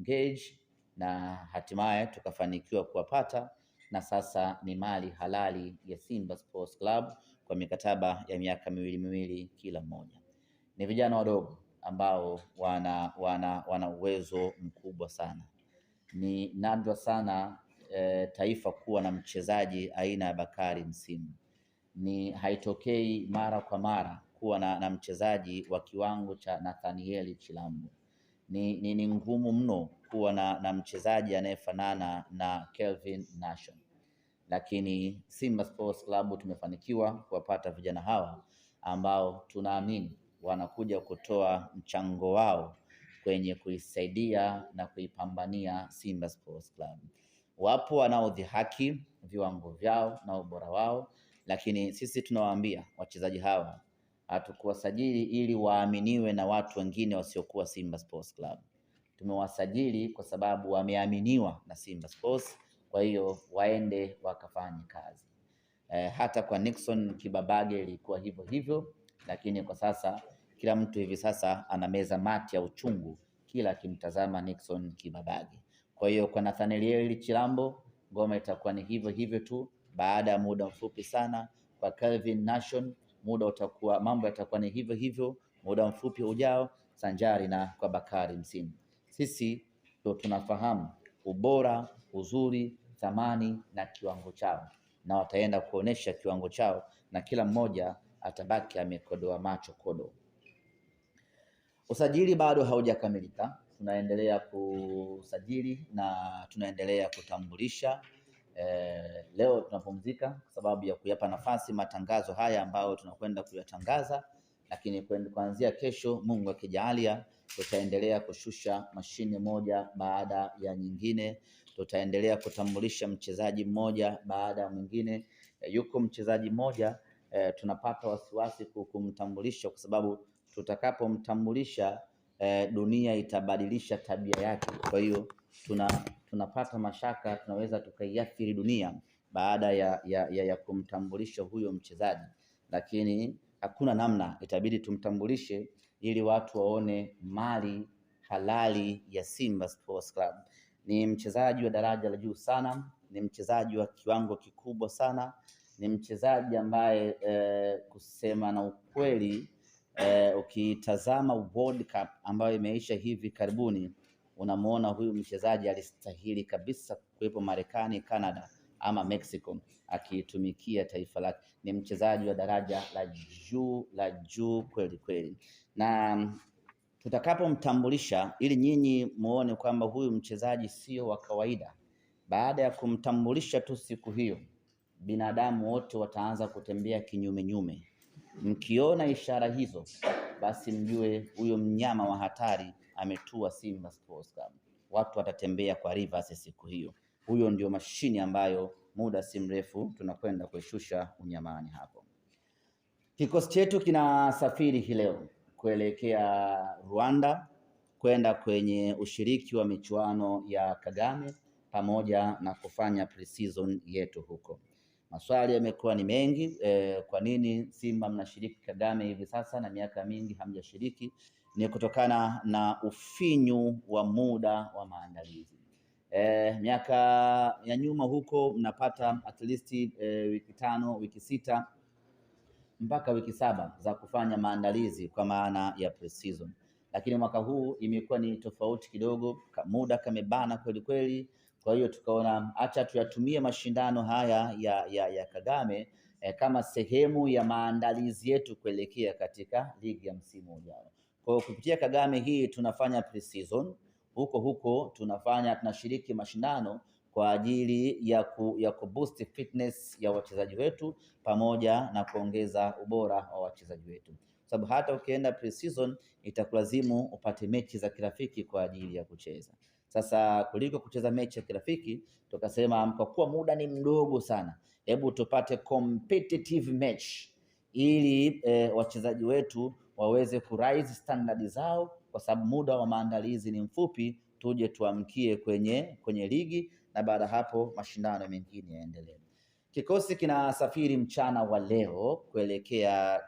engage na hatimaye tukafanikiwa kuwapata, na sasa ni mali halali ya Simba Sports Club kwa mikataba ya miaka miwili kila mmoja. Ni vijana wadogo ambao wana uwezo mkubwa sana. Ni nadra sana taifa kuwa na mchezaji aina ya Bakari Msimu. Haitokei mara kwa mara kuwa na mchezaji wa kiwango cha Nathaniel Chilambo. Ni ngumu mno kuwa na mchezaji anayefanana na Kelvin Nation, lakini Simba Sports Club tumefanikiwa kuwapata vijana hawa ambao tunaamini wanakuja kutoa mchango wao kwenye kuisaidia na kuipambania Simba Sports Club. Wapo wanaodhihaki viwango vyao na ubora wao, lakini sisi tunawaambia wachezaji hawa hatukuwasajili ili waaminiwe na watu wengine wasiokuwa Simba Sports Club. Tumewasajili kwa sababu wameaminiwa na Simba Sports, kwa hiyo waende wakafanye kazi. Hata kwa Nixon Kibabage ilikuwa hivyo hivyo, lakini kwa sasa kila mtu hivi sasa anameza mate ya uchungu kila akimtazama Nixon Kibabage. Kwa hiyo kwa Nathaniel Chilambo ngoma itakuwa ni hivyo hivyo tu. Baada ya muda mfupi sana kwa Kelvin Nation mambo yatakuwa ni hivyo hivyo muda mfupi ujao, sanjari na kwa Bakari Msimu. Sisi ndio tunafahamu ubora, uzuri, thamani na kiwango chao, na wataenda kuonesha kiwango chao na kila mmoja atabaki amekodoa macho kodo. Usajili bado haujakamilika, tunaendelea kusajili na tunaendelea kutambulisha. Leo tunapumzika kwa sababu ya kuyapa nafasi matangazo haya ambayo tunakwenda kuyatangaza, lakini kuanzia kesho, Mungu akijalia, tutaendelea kushusha mashine moja baada ya nyingine. Tutaendelea kutambulisha mchezaji mmoja baada ya mwingine. Yuko mchezaji mmoja tunapata wasiwasi kumtambulisha kwa sababu tutakapomtambulisha dunia itabadilisha tabia yake. Kwa hiyo tunapata mashaka, tunaweza tukaiathiri dunia baada ya kumtambulisha huyo mchezaji, lakini hakuna namna, itabidi tumtambulishe ili watu waone mali halali ya Simba Sports Club. Ni mchezaji wa daraja la juu sana, ni mchezaji wa kiwango kikubwa sana, ni mchezaji ambaye kusema na ukweli ukitazama World Cup ambayo imeisha hivi karibuni, unamuona huyu mchezaji alistahili kabisa kuwepo Marekani, Canada ama Mexico akitumikia taifa lake. Ni mchezaji wa daraja la juu kweli kweli, na tutakapomtambulisha ili nyinyi muone kwamba huyu mchezaji sio wa kawaida, baada ya kumtambulisha tu siku hiyo, binadamu wote wataanza kutembea kinyume nyume. Mkiona ishara hizo, basi mjue huyo mnyama wa hatari ametua Simba Sports Club. Watu watatembea kwa rivers siku hiyo. Huyo ndio mashini ambayo muda si mrefu tunakwenda kuishusha unyamani hapo. Kikosi chetu kinasafiri hii leo kuelekea Rwanda kwenda kwenye ushiriki wa michuano ya Kagame pamoja na kufanya pre-season yetu huko. Maswali yamekuwa ni mengi, kwa nini Simba mnashiriki Kagame hivi sasa na miaka mingi hamjashiriki? Ni kutokana na ufinyu wa muda wa maandalizi. Miaka ya nyuma huko mnapata at least wiki 5, wiki 6 mpaka wiki 7 za kufanya maandalizi kwa maana ya pre-season, lakini mwaka huu imekuwa ni tofauti kidogo, muda kamebana kweli kweli. Kwa hiyo tukaona acha tuyatumie mashindano haya ya Kagame kama sehemu ya maandalizi yetu kuelekea katika ligi ya msimu ujao. Kwa hiyo kupitia Kagame hii tunafanya pre-season, huko tunashiriki mashindano kwa ajili ya kuboost fitness ya wachezaji wetu pamoja na kuongeza ubora wa wachezaji wetu, sababu hata ukienda pre-season itakulazimu upate mechi za kirafiki kwa ajili ya kucheza. Sasa kuliko kucheza mechi ya kirafiki, tukasema kwa kuwa muda ni mdogo sana, hebu tupate competitive match ili wachezaji wetu waweze kurise standard zao, kwa sababu muda wa maandalizi ni mfupi, tuje tuamkie kwenye ligi na baada hapo mashindano mengine yaendelee. Kikosi kinasafiri mchana wa leo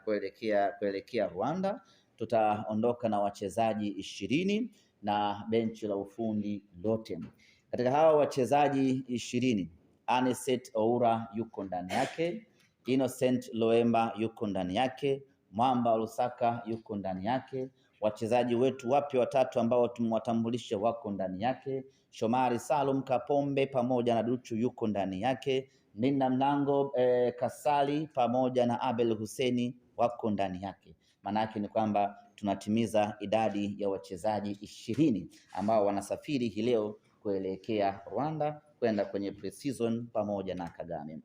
kuelekea Rwanda. Tutaondoka na wachezaji 20 na benchi la ufundi lote. Katika hawa wachezaji 20, Anicet Oura yuko ndani yake, Innocent Loemba yuko ndani yake, Mwamba Lusaka yuko ndani yake, wachezaji wetu wapya watatu ambao tumewatambulisha wako ndani yake, Shomari Salum Kapombe pamoja na Duchu yuko ndani yake, Nina Mlango Kasali pamoja na Abel Huseni wako ndani yake. Maana yake ni kwamba tunatimiza idadi ya wachezaji 20 ambao wanasafiri hii leo kuelekea Rwanda kwenda kwenye pre-season pamoja na Kagame.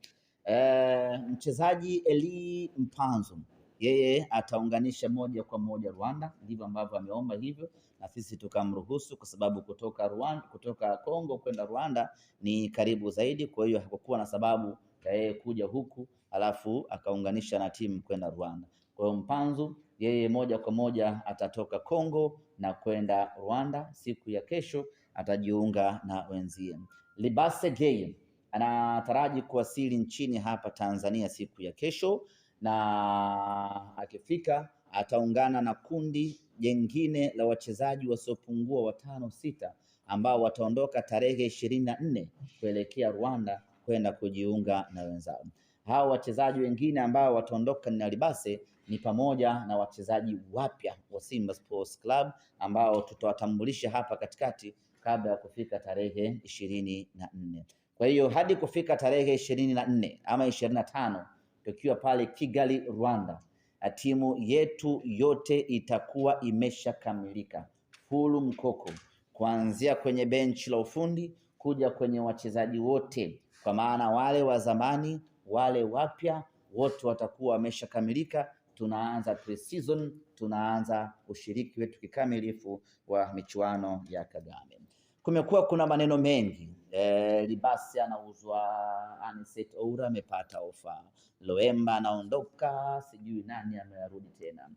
Mchezaji Eli Mpanzu yeye ataunganisha moja kwa moja Rwanda, ndivyo ambavyo ameomba hivyo, na sisi tukamruhusu kwa sababu kutoka Kongo kwenda Rwanda ni karibu zaidi. Kwa hiyo hakukuwa na sababu ya yeye kuja huku alafu akaunganisha na timu kwenda Rwanda. Kwa hiyo Mpanzu yeye moja kwa moja atatoka Kongo na kwenda Rwanda. Siku ya kesho atajiunga na wenzie. Libase Geye anataraji kuwasili nchini hapa Tanzania siku ya kesho, na akifika ataungana na kundi jengine la wachezaji wasiopungua 5-6 ambao wataondoka tarehe 24 kuelekea Rwanda kwenda kujiunga na wenzao. Hao wachezaji wengine ambao wataondoka na Libase ni pamoja na wachezaji wapya wa Simba Sports Club ambao tutawatambulisha hapa katikati kabla ya kufika tarehe 24. Kwa hiyo hadi kufika tarehe 24 ama 25 tukiwa pale Kigali, Rwanda, timu yetu yote itakuwa imeshakamilika full mkoko, kuanzia kwenye benchi la ufundi kuja kwenye wachezaji wote, kwa maana wale wa zamani wale wapya wote watakuwa wameshakamilika. Tunaanza pre-season, tunaanza ushiriki wetu kikamilifu wa michuano ya Kagame. Kumekuwa kuna maneno mengi, Libase anauzwa, Anicet Oura amepata ofa, Loemba anaondoka, sijui nani amerudi tena.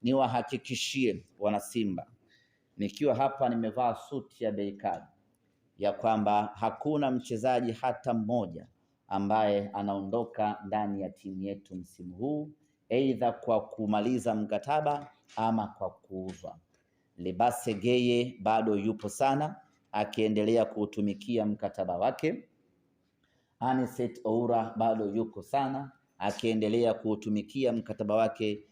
Niwahakikishie wana Simba, nikiwa hapa nimevaa suti ya bei kali, ya kwamba hakuna mchezaji hata mmoja ambaye anaondoka ndani ya timu yetu msimu huu, aidha kwa kumaliza mkataba ama kwa kuuzwa. Libase Geye bado yupo sana akiendelea kuutumikia mkataba wake. Anicet Oura bado yuko sana akiendelea kuutumikia mkataba wake.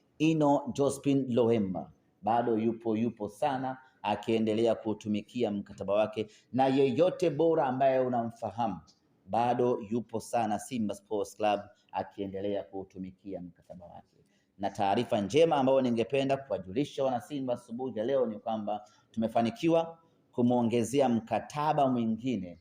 Jospin Loemba bado yupo sana akiendelea kuutumikia mkataba wake, na yeyote bora ambaye unamfahamu bado yupo sana Simba Sports Club akiendelea kuutumikia mkataba wake. Na taarifa njema ambayo ningependa kuwajulisha wana Simba asubuhi ya leo ni kwamba tumefanikiwa kumwongezea mkataba mwingine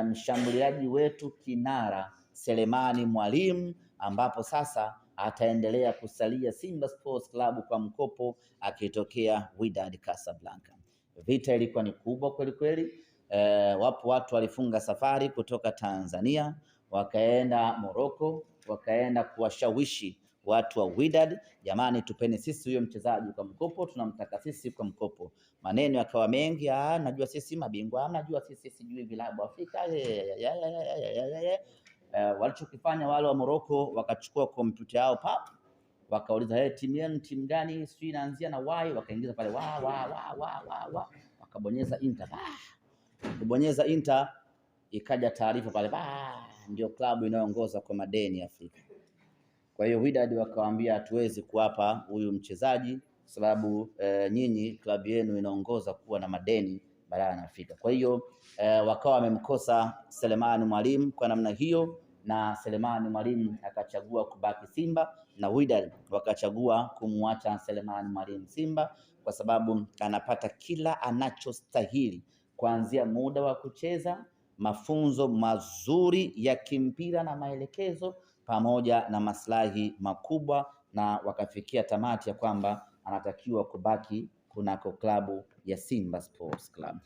mshambuliaji wetu kinara Selemani Mwalimu, ambapo sasa ataendelea kusalia Simba Sports Club kwa mkopo akitokea Wydad Casablanca. Vita ilikuwa ni kubwa kweli kweli. Wapo watu walifunga safari kutoka Tanzania wakaenda Morocco, wakaenda kuwashawishi watu wa Wydad, jamani, tupeni sisi huyo mchezaji kwa mkopo, tunamtaka sisi kwa mkopo. Maneno yakawa mengi, najua sisi mabingwa, najua sisi sijui vilabu Afrika. Walichokifanya wale wa Morocco, wakachukua kompyuta yao wakauliza timu gani, sijui inaanzia na Y, wakaingiza pale wakabonyeza enter. Kubonyeza enter ikaja taarifa pale, ndio klabu inayoongoza kwa madeni Afrika. Kwa hiyo Wydad wakawaambia hatuwezi kuwapa huyu mchezaji kwa sababu nyinyi klabu yenu inaongoza kuwa na madeni barani Afrika. Kwa hiyo wakawa wamemkosa Selemani Mwalimu kwa namna hiyo, na Selemani Mwalimu akachagua kubaki Simba na Wydad wakachagua kumwacha Selemani Mwalimu Simba kwa sababu anapata kila anachostahili, kuanzia muda wa kucheza, mafunzo mazuri ya kimpira na maelekezo, pamoja na maslahi makubwa, na wakafikia tamati ya kwamba anatakiwa kubaki kunako klabu ya Simba Sports Club.